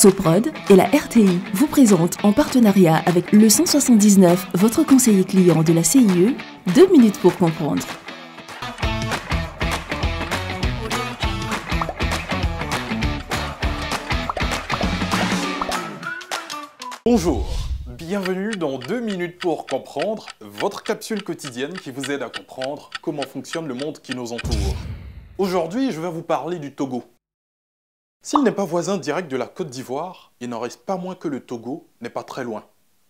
Soprod et la RTI vous présentent en partenariat avec le 179, votre conseiller client de la CIE, 2 minutes pour comprendre. Bonjour, bienvenue dans 2 minutes pour comprendre, votre capsule quotidienne qui vous aide à comprendre comment fonctionne le monde qui nous entoure. Aujourd'hui, je vais vous parler du Togo. S'il n'est pas voisin direct de la Côte d'Ivoire, il n'en reste pas moins que le Togo n'est pas très loin.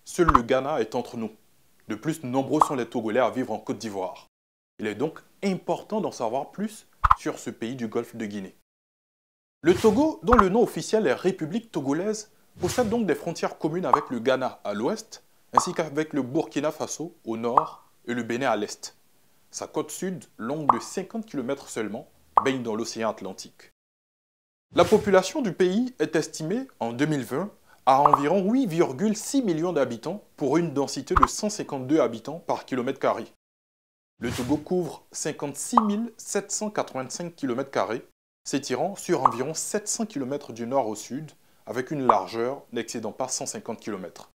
Seul le Ghana est entre nous. De plus, nombreux sont les Togolais à vivre en Côte d'Ivoire. Il est donc important d'en savoir plus sur ce pays du golfe de Guinée. Le Togo, dont le nom officiel est République togolaise, possède donc des frontières communes avec le Ghana à l'ouest, ainsi qu'avec le Burkina Faso au nord et le Bénin à l'est. Sa côte sud, longue de 50 km seulement, baigne dans l'océan Atlantique. La population du pays est estimée, en 2020, à environ 8,6 millions d'habitants pour une densité de 152 habitants par kilomètre carré. Le Togo couvre 56 785 km², s'étirant sur environ 700 km du nord au sud, avec une largeur n'excédant pas 150 km.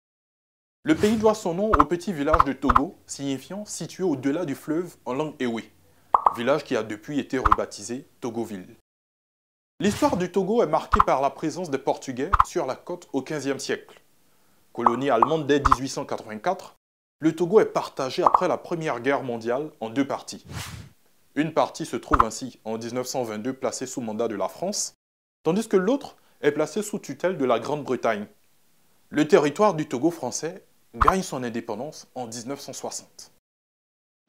Le pays doit son nom au petit village de Togo, signifiant situé au-delà du fleuve en langue Ewe, village qui a depuis été rebaptisé Togoville. L'histoire du Togo est marquée par la présence des Portugais sur la côte au XVe siècle. Colonie allemande dès 1884, le Togo est partagé après la Première Guerre mondiale en deux parties. Une partie se trouve ainsi en 1922 placée sous mandat de la France, tandis que l'autre est placée sous tutelle de la Grande-Bretagne. Le territoire du Togo français gagne son indépendance en 1960.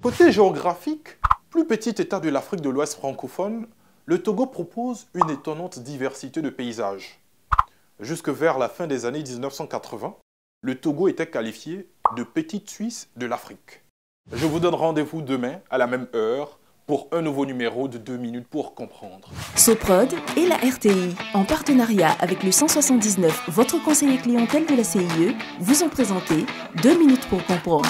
Côté géographique, plus petit État de l'Afrique de l'Ouest francophone, le Togo propose une étonnante diversité de paysages. Jusque vers la fin des années 1980, le Togo était qualifié de petite Suisse de l'Afrique. Je vous donne rendez-vous demain à la même heure pour un nouveau numéro de 2 minutes pour comprendre. Soprod et la RTI, en partenariat avec le 179, votre conseiller clientèle de la CIE, vous ont présenté 2 minutes pour comprendre.